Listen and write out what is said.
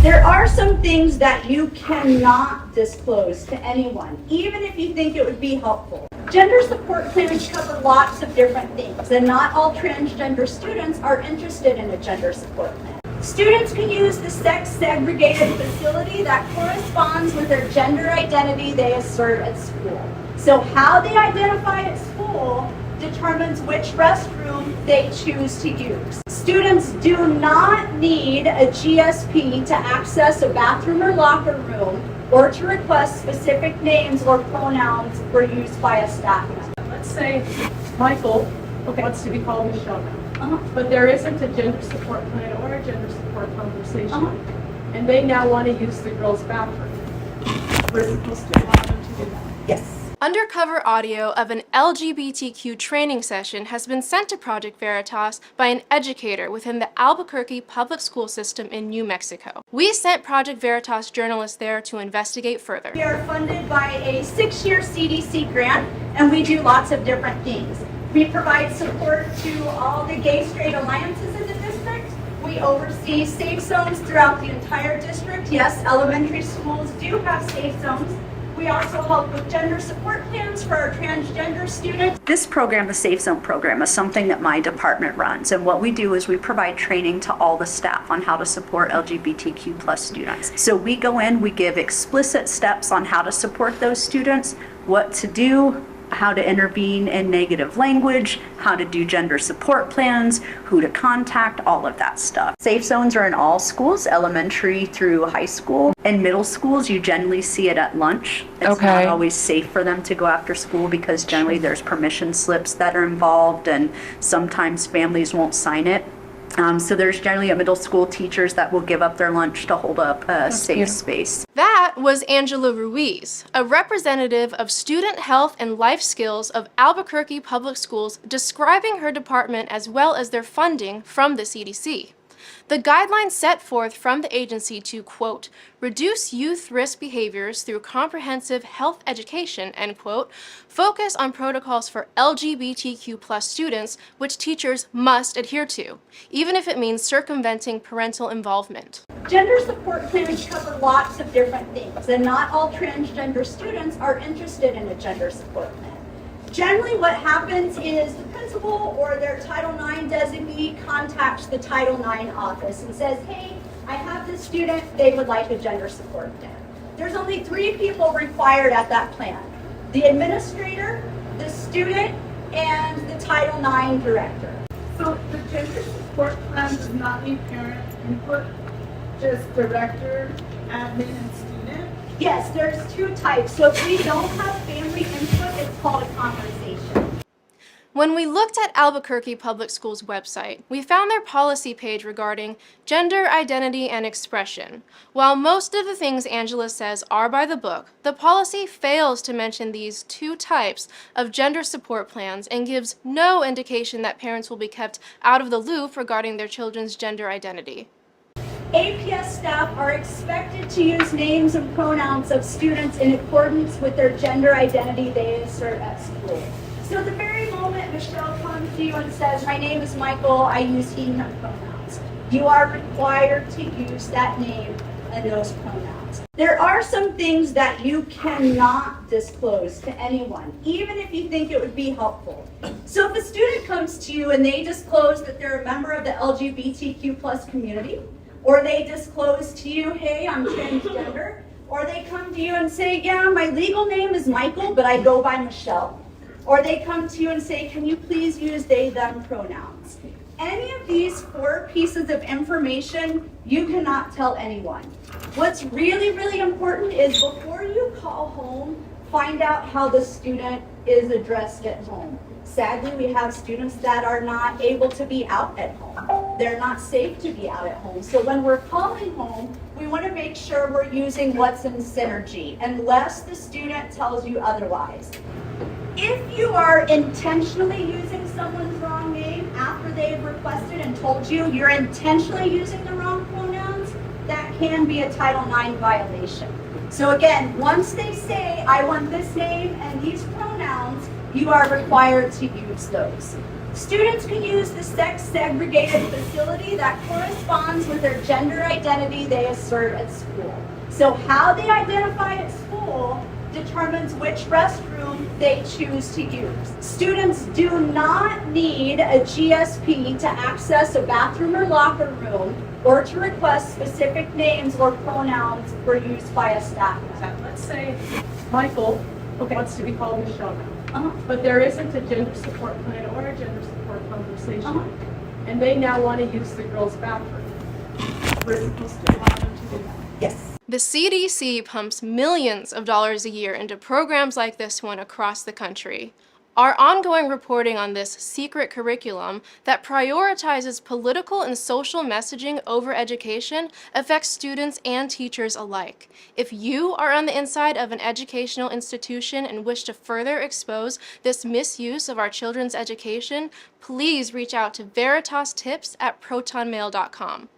There are some things that you cannot disclose to anyone, even if you think it would be helpful. Gender support plans cover lots of different things, and not all transgender students are interested in a gender support plan. Students can use the sex-segregated facility that corresponds with their gender identity they assert at school. So how they identify at school determines which restroom they choose to use. Students do not need a GSP to access a bathroom or locker room or to request specific names or pronouns for use by a staff member. Let's say Michael wants to be called Michelle now, but there isn't a gender support plan or a gender support conversation, and they now want to use the girls' bathroom. We're supposed to allow them to do that. Yes. Undercover audio of an LGBTQ training session has been sent to Project Veritas by an educator within the Albuquerque public school system in New Mexico. We sent Project Veritas journalists there to investigate further. We are funded by a 6-year CDC grant, and we do lots of different things. We provide support to all the gay-straight alliances in the district. We oversee safe zones throughout the entire district. Yes, elementary schools do have safe zones. We also help with gender support plans for our transgender students. This program, the Safe Zone program, is something that my department runs. And what we do is we provide training to all the staff on how to support LGBTQ plus students. So we go in, we give explicit steps on how to support those students, what to do, how to intervene in negative language, how to do gender support plans, who to contact, all of that stuff. Safe zones are in all schools, elementary through high school. In middle schools, you generally see it at lunch. It's not always safe for them to go after school because generally there's permission slips that are involved and sometimes families won't sign it. So there's generally a middle school teachers that will give up their lunch to hold up a safe space. That was Angela Ruiz, a representative of student health and life skills of Albuquerque Public Schools, describing her department as well as their funding from the CDC. The guidelines set forth from the agency to, quote, reduce youth risk behaviors through comprehensive health education, end quote, focus on protocols for LGBTQ plus students, which teachers must adhere to, even if it means circumventing parental involvement. Gender support plans cover lots of different things, and not all transgender students are interested in a gender support plan. Generally what happens is the principal or their Title IX designee contacts the Title IX office and says, hey, I have this student, they would like a gender support plan. There's only 3 people required at that plan: the administrator, the student, and the Title IX director. So the gender support plan does not need parent input, just director, admin, and student? Yes, there's 2 types. So if we don't have family input, it's called a conversation. When we looked at Albuquerque Public Schools' website, we found their policy page regarding gender identity and expression. While most of the things Angela says are by the book, the policy fails to mention these 2 types of gender support plans and gives no indication that parents will be kept out of the loop regarding their children's gender identity. APS staff are expected to use names and pronouns of students in accordance with their gender identity they assert at school. So the very moment Michelle comes to you and says, my name is Michael, I use he, him pronouns, you are required to use that name and those pronouns. There are some things that you cannot disclose to anyone, even if you think it would be helpful. So if a student comes to you and they disclose that they're a member of the LGBTQ plus community, or they disclose to you, hey, I'm transgender, or they come to you and say, yeah, my legal name is Michael, but I go by Michelle. Or they come to you and say, can you please use they, them pronouns? Any of these 4 pieces of information, you cannot tell anyone. What's really, really important is before you call home, find out how the student is addressed at home. Sadly, we have students that are not able to be out at home. They're not safe to be out at home. So when we're calling home, we want to make sure we're using what's in synergy, unless the student tells you otherwise. If you are intentionally using someone's wrong name after they've requested and told you you're intentionally using the wrong pronouns, that can be a Title IX violation. So again, once they say, I want this name and these pronouns, you are required to use those. Students can use the sex-segregated facility that corresponds with their gender identity they assert at school. So how they identify at school determines which restroom they choose to use. Students do not need a GSP to access a bathroom or locker room or to request specific names or pronouns for use by a staff member. Let's say Michael wants to be called Michelle now, but there isn't a gender support plan or a gender support conversation, and they now want to use the girls' bathroom. We're supposed to allow them to do that. Yes. The CDC pumps millions of dollars a year into programs like this one across the country. Our ongoing reporting on this secret curriculum that prioritizes political and social messaging over education affects students and teachers alike. If you are on the inside of an educational institution and wish to further expose this misuse of our children's education, please reach out to VeritasTips@protonmail.com.